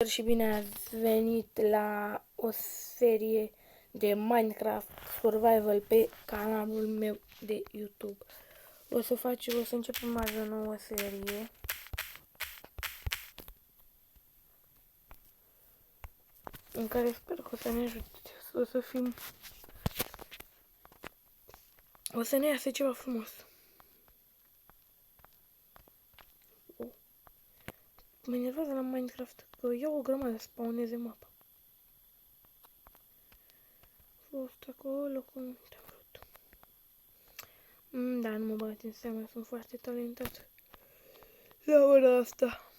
Salutări și bine ați venit la o serie de Minecraft Survival pe canalul meu de YouTube. O să începem azi o nouă serie. În care sper că o să ne ajute, o să ne iasă ceva frumos. Mă enervează la Minecraft că iau o grămadă să spawneze mapa. Fost acolo cum te-am vrut. Da, nu mă băgați în seamă, sunt foarte talentat la ora asta.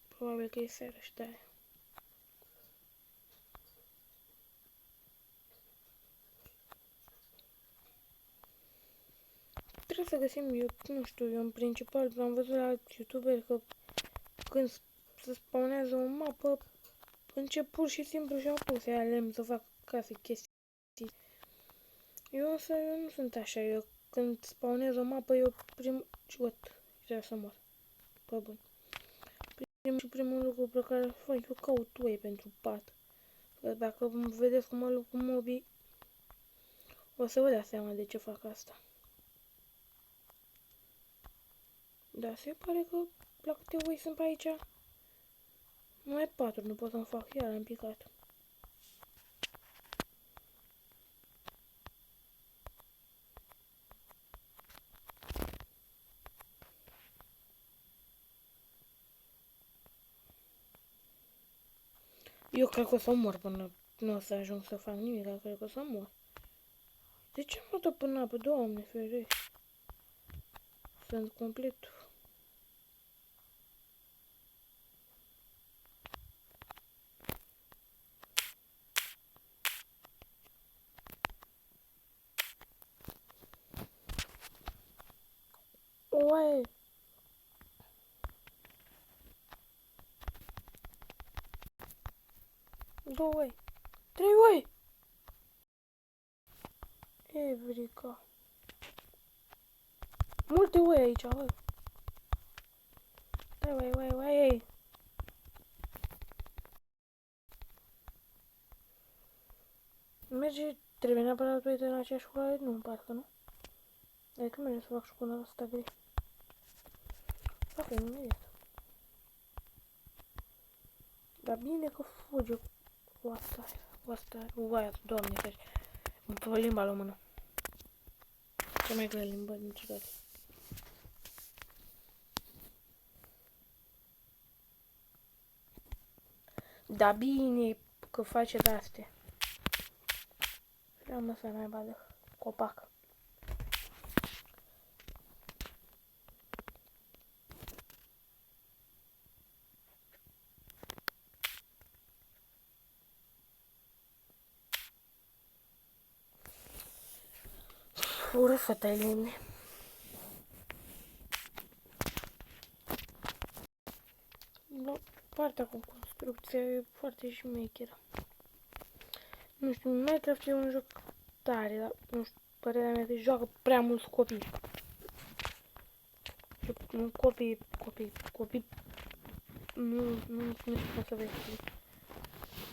Probabil că e seara și de-aia. Trebuie să găsim, eu nu știu, eu în principal am văzut la youtuberi că când se spawnează o mapă, încep pur și simplu și-au pus ea lemn să fac case, chestii. Eu nu sunt așa, eu când spawnez o mapă, eu trebuie să mor. Pe bun. Primul lucru pe care îl fac, eu caut uei pentru pat. Că dacă vedeți cum mă lupt cu mobii, o să vă dați seama de ce fac asta. Da, se pare că la câte oi sunt pe aici, numai 4, nu pot să-mi fac, iar am picat. Eu cred că o să mor până nu o să ajung să fac nimic, cred că o să mor. De ce mă dă până apă, Doamne ferește? Sunt complet... Oaie! 2 oi! 3 oi! Evrica! Multe oi aici, bă! Dai, oi! Merge, trebuie neapărat să uite în aceeași culoare? Nu, parcă nu. Adică merge să fac șocolata asta gri. Fac imediat. Dar bine că fuge cu asta, uaia, Doamne ferește. Îmi fă limba română. Cea mai grea limba niciodată. Da bine că face de-astea. Vreau mă să mai badă copac. Ură fătă-i lemne. Partea cu construcția e foarte șmecheră. Nu știu, Minecraft e un joc tare, dar nu știu, părerea mea că joacă prea mulți copii. Copii, nu știu cum să vă explic.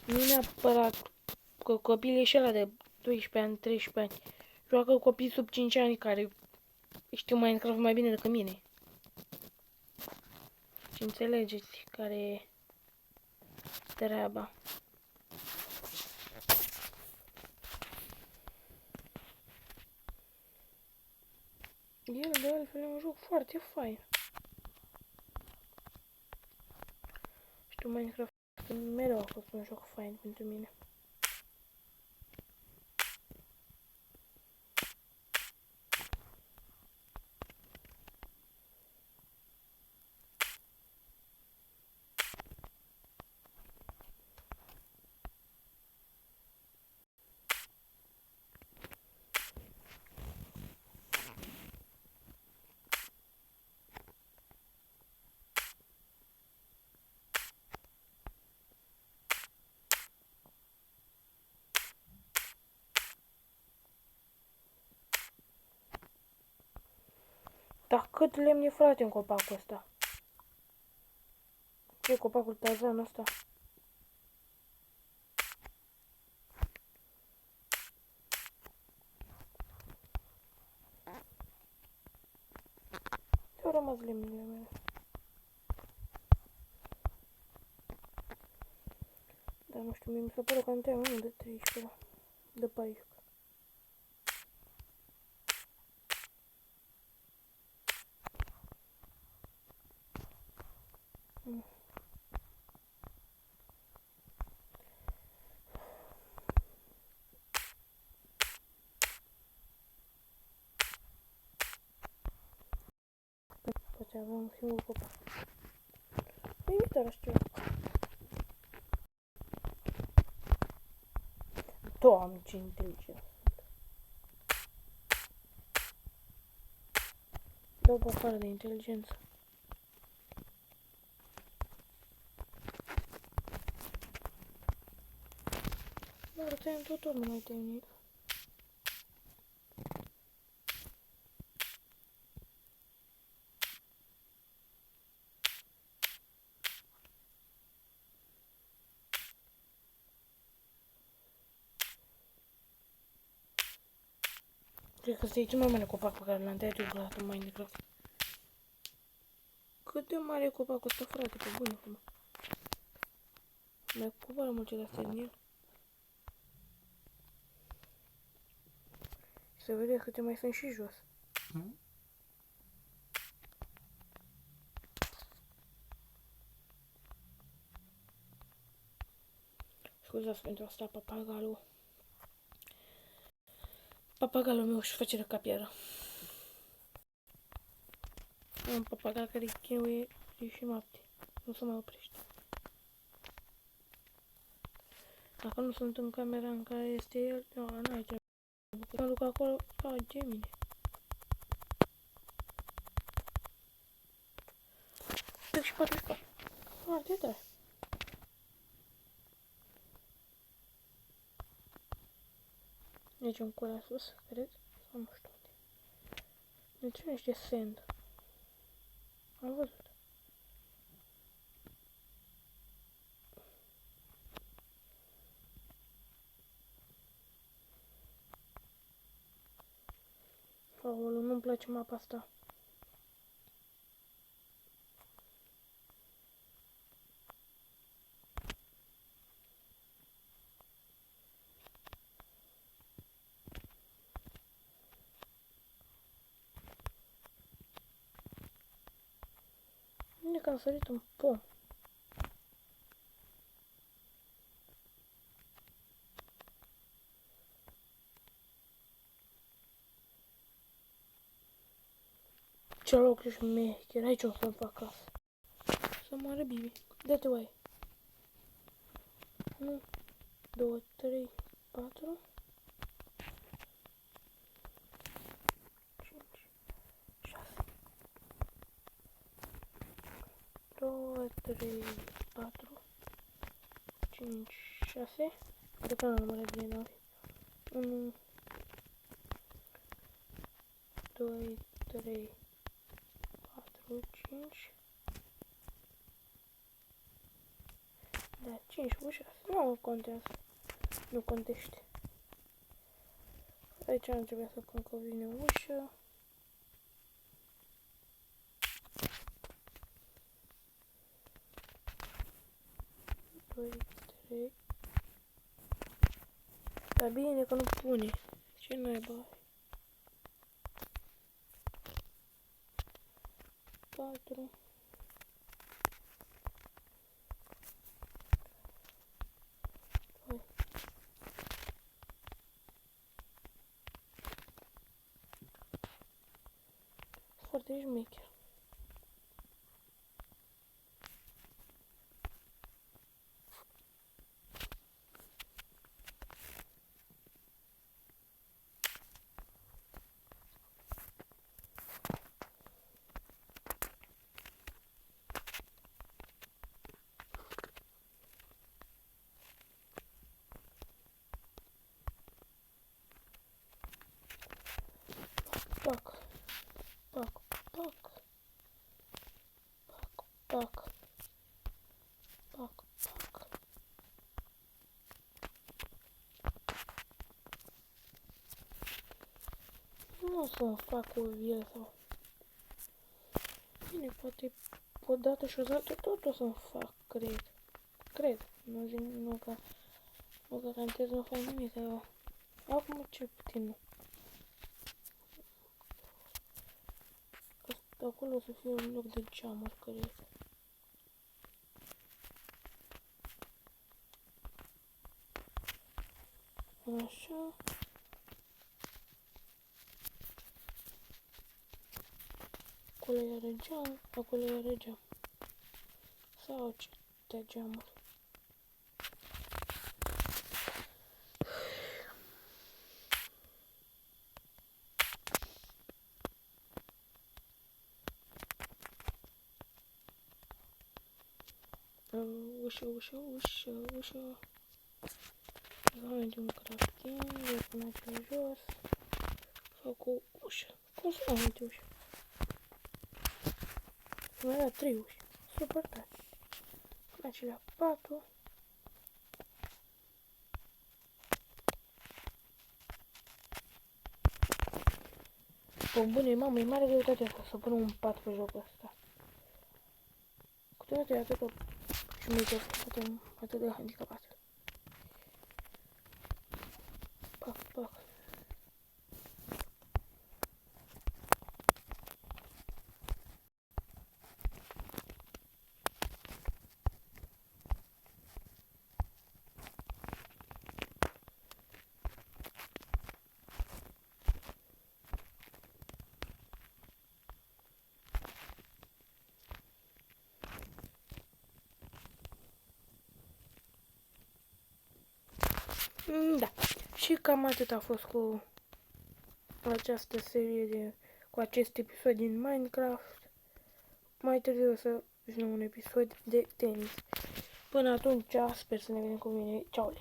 Nu neapărat că copilul și ăla de 12 ani, 13 ani. Joacă copii sub 5 ani care știu Minecraft mai bine decât mine. Și înțelegeți care e treaba. El de altfel e un joc foarte fain. Știu, Minecraft mereu a fost un joc fain pentru mine. Dar cât lemn e, frate, în copacul ăsta? E copacul Tarzan ăsta. Ce-au rămas lemnile mele? Dar nu știu, mie mi s-a părut că am tăiat mai mult de 13 ăla. De 14. Poate aveam un singur copac. Păi uite ăla știu. Doamne, ce inteligență. Dau pe afară de inteligență. Dar tăiem tot ori, nu mai tăiem nimic. Cred că ăsta e cel mai mare copac pe care l-am tăiat eu vreodată în Minecraft. Cât de mare e copacul ăsta, frate, pe bune acum. Mai coboară multe de astea din el. Să vedeți câte mai sunt și jos. Scuzați pentru asta, papagalul. Papagalul meu își face de capieră. Un papagal care chinuie zi și noapte. Nu se mai oprește. Dacă nu sunt în camera în care este el, n-ai treabă. Mă duc acolo, Gemini. Duc și 44. Foarte tare. Deci un culea sus, credeți? Sau nu știu unde. Deci nu niște sand. Am văzut. Aoleu, nu-mi place mapa asta. Unde că am sărit un pom? Ce loc ești mecher, aici o să-mi fac casă. Să moară Bibi. Dă-te, oai. 1, 2, 3, 4, 5, 6. 2, 3, 4, 5, 6. Cred că nu numără bine nori. 1, 2, 3, 4, 5. Da, 5 cu 6. Nu contează. Nu contește. Aici am trebuit să pun că vine ușă. Doi, 3. Dar bine că nu pune. Ce naiba are? 4. Foarte șmecher. Pac, pac, pac. că îmi fac cu el sau... Bine, poate odată și odată tot o să-mi fac, cred. Cred. Nu zic, nu garantez, nu fac nimic, dar acum cel puțin nu. Asta acolo o să fie un loc de geamuri, cred. Așa. Acolo iară geam, acolo iară geam. Sau ce de geamuri. Ușă. Zone de un crafting, le pun aici jos. Sau cu ușă. Cum să am uite ușă? Mai era 3 uși. Super tare. Pun acelea 4. Bă, bune, mamă, e mare greutatea asta să pun un pat pe jocul ăsta. Cu toate atât că șmecher, atât de handicapat. Pac. Da. Și cam atât a fost cu această serie cu acest episod din Minecraft. Mai târziu o să vină un episod de tenis. Până atunci, sper să ne vedem cu mine. Ceau!